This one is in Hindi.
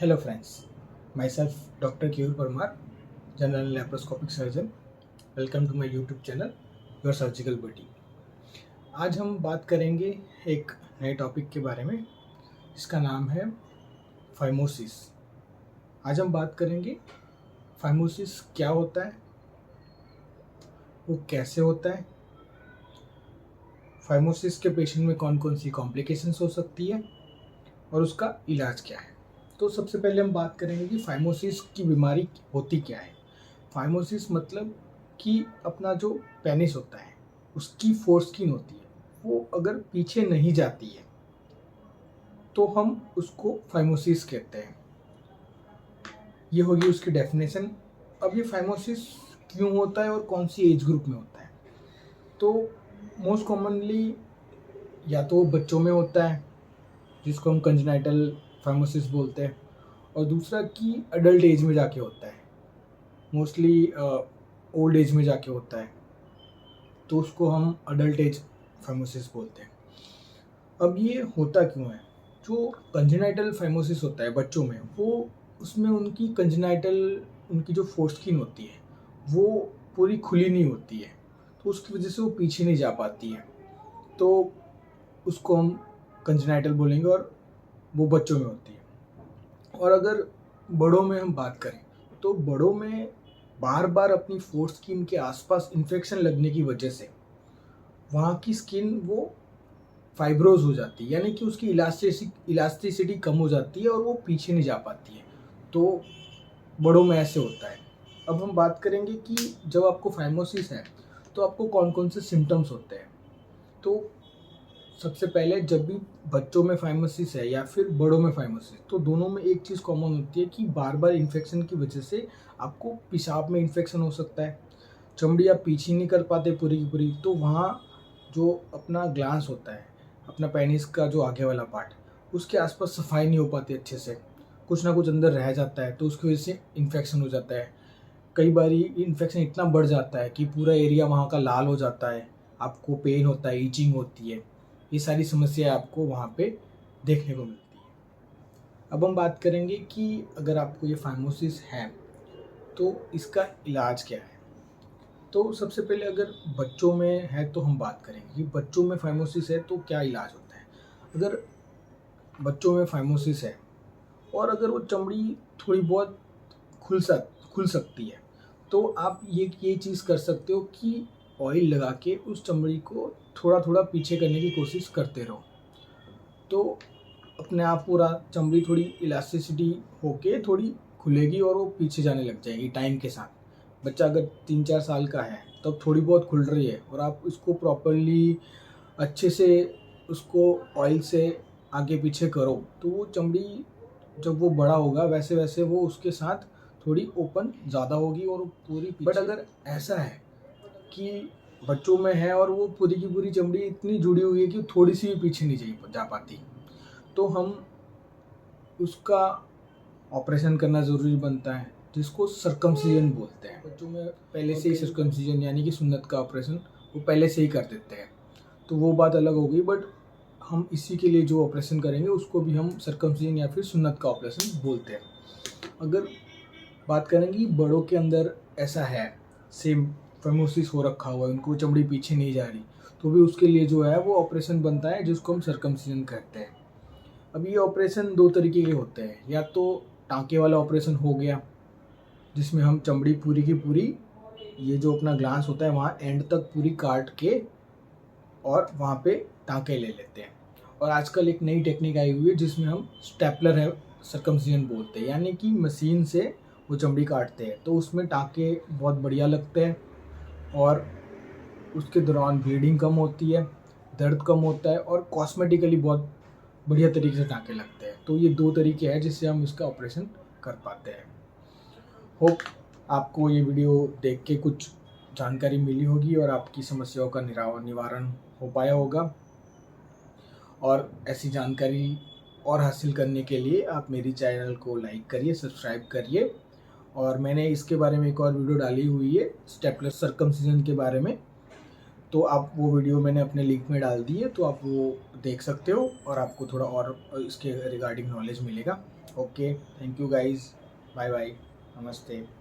Hello friends, myself Dr. Keyur Parmar, General Laparoscopic Surgeon. Welcome to my YouTube channel, Your Surgical Beauty. आज हम बात करेंगे एक नए टॉपिक के बारे में जिसका नाम है फाइमोसिस। आज हम बात करेंगे फाइमोसिस क्या होता है, वो कैसे होता है, फाइमोसिस के पेशेंट में कौन कौन सी कॉम्प्लिकेशंस हो सकती है और उसका इलाज क्या है। तो सबसे पहले हम बात करेंगे कि फाइमोसिस की बीमारी होती क्या है। फाइमोसिस मतलब कि अपना जो पेनिस होता है उसकी फोरस्किन होती है, वो अगर पीछे नहीं जाती है तो हम उसको फाइमोसिस कहते हैं। ये होगी उसकी डेफिनेशन। अब ये फाइमोसिस क्यों होता है और कौन सी एज ग्रुप में होता है। तो मोस्ट कॉमनली या तो बच्चों में होता है जिसको हम कंजेनाइटल फाइमोसिस बोलते हैं, और दूसरा कि अडल्ट एज में जाके होता है, मोस्टली ओल्ड एज में जाके होता है, तो उसको हम अडल्ट एज फाइमोसिस बोलते हैं। अब ये होता क्यों है। जो कंजेनाइटल फाइमोसिस होता है बच्चों में, वो उसमें उनकी कंजेनाइटल उनकी जो फोरस्किन होती है वो पूरी खुली नहीं होती है, तो उसकी वजह से वो पीछे नहीं जा पाती है, तो उसको हम कंजेनाइटल बोलेंगे और वो बच्चों में होती है। और अगर बड़ों में हम बात करें तो बड़ों में बार बार अपनी फोरस्किन के आसपास इन्फेक्शन लगने की वजह से वहाँ की स्किन वो फाइब्रोज हो जाती है, यानी कि उसकी इलास्टिसिटी कम हो जाती है और वो पीछे नहीं जा पाती है। तो बड़ों में ऐसे होता है। अब हम बात करेंगे कि जब आपको फाइमोसिस है तो आपको कौन कौन से सिम्टम्स होते हैं। तो सबसे पहले जब भी बच्चों में फाइमोसिस है या फिर बड़ों में फाइमोसिस, तो दोनों में एक चीज़ कॉमन होती है कि बार बार इन्फेक्शन की वजह से आपको पेशाब में इन्फेक्शन हो सकता है, चमड़ी आप पीछे नहीं कर पाते पूरी की पूरी, तो वहाँ जो अपना ग्लांस होता है, अपना पेनिस का जो आगे वाला पार्ट, उसके आसपास सफाई नहीं हो पाती अच्छे से, कुछ ना कुछ अंदर रह जाता है, तो उसकी वजह से इन्फेक्शन हो जाता है। कई बार इन्फेक्शन इतना बढ़ जाता है कि पूरा एरिया वहाँ का लाल हो जाता है, आपको पेन होता है, ईचिंग होती है। ये सारी समस्याएं आपको वहाँ पे देखने को मिलती है। अब हम बात करेंगे कि अगर आपको ये फाइमोसिस है तो इसका इलाज क्या है। तो सबसे पहले अगर बच्चों में है तो हम बात करेंगे कि बच्चों में फाइमोसिस है तो क्या इलाज होता है। अगर बच्चों में फाइमोसिस है और अगर वो चमड़ी थोड़ी बहुत खुल सकती है, तो आप ये चीज़ कर सकते हो कि ऑयल लगा के उस चमड़ी को थोड़ा थोड़ा पीछे करने की कोशिश करते रहो, तो अपने आप पूरा चमड़ी थोड़ी इलास्टिसिटी होके थोड़ी खुलेगी और वो पीछे जाने लग जाएगी टाइम के साथ। बच्चा अगर 3-4 साल का है तब थोड़ी बहुत खुल रही है और आप इसको प्रॉपरली अच्छे से उसको ऑयल से आगे पीछे करो, तो वो चमड़ी जब वो बड़ा होगा वैसे वैसे वो उसके साथ थोड़ी ओपन ज़्यादा होगी और वो पूरी पीछे। बट अगर ऐसा है कि बच्चों में है और वो पूरी की पूरी चमड़ी इतनी जुड़ी हुई है कि थोड़ी सी भी पीछे नहीं जा पाती, तो हम उसका ऑपरेशन करना ज़रूरी बनता है, जिसको सर्कमसिजन बोलते हैं। बच्चों में पहले से ही सर्कमसिजन यानी कि सुन्नत का ऑपरेशन वो पहले से ही कर देते हैं, तो वो बात अलग हो गई। बट हम इसी के लिए जो ऑपरेशन करेंगे उसको भी हम सर्कमसिजन या फिर सुन्नत का ऑपरेशन बोलते हैं। अगर बात करेंगे बड़ों के अंदर ऐसा है, सेम फेमोसिस हो रखा हुआ है, उनको चमड़ी पीछे नहीं जा रही, तो भी उसके लिए जो है वो ऑपरेशन बनता है जिसको हम सर्कमसिजन कहते हैं। अब ये ऑपरेशन दो तरीके के होते हैं, या तो टाँके वाला ऑपरेशन हो गया जिसमें हम चमड़ी पूरी की पूरी ये जो अपना ग्लांस होता है वहाँ एंड तक पूरी काट के और वहाँ पे टाँके ले लेते हैं। और आजकल एक नई टेक्निक आई हुई है जिसमें हम स्टेपलर है सर्कमसिजन बोलते हैं, यानी कि मशीन से वो चमड़ी काटते हैं, तो उसमें टाँके बहुत बढ़िया लगते हैं और उसके दौरान ब्लीडिंग कम होती है, दर्द कम होता है और कॉस्मेटिकली बहुत बढ़िया तरीके से टाँके लगते हैं। तो ये दो तरीके हैं जिससे हम इसका ऑपरेशन कर पाते हैं। होप आपको ये वीडियो देख के कुछ जानकारी मिली होगी और आपकी समस्याओं का निवारण हो पाया होगा। और ऐसी जानकारी और हासिल करने के लिए आप मेरी चैनल को लाइक करिए, सब्सक्राइब करिए। और मैंने इसके बारे में एक और वीडियो डाली हुई है स्टेपलर सर्कमसिजन के बारे में, तो आप वो वीडियो मैंने अपने लिंक में डाल दी है, तो आप वो देख सकते हो और आपको थोड़ा और इसके रिगार्डिंग नॉलेज मिलेगा। Okay, thank you guys, bye bye, नमस्ते।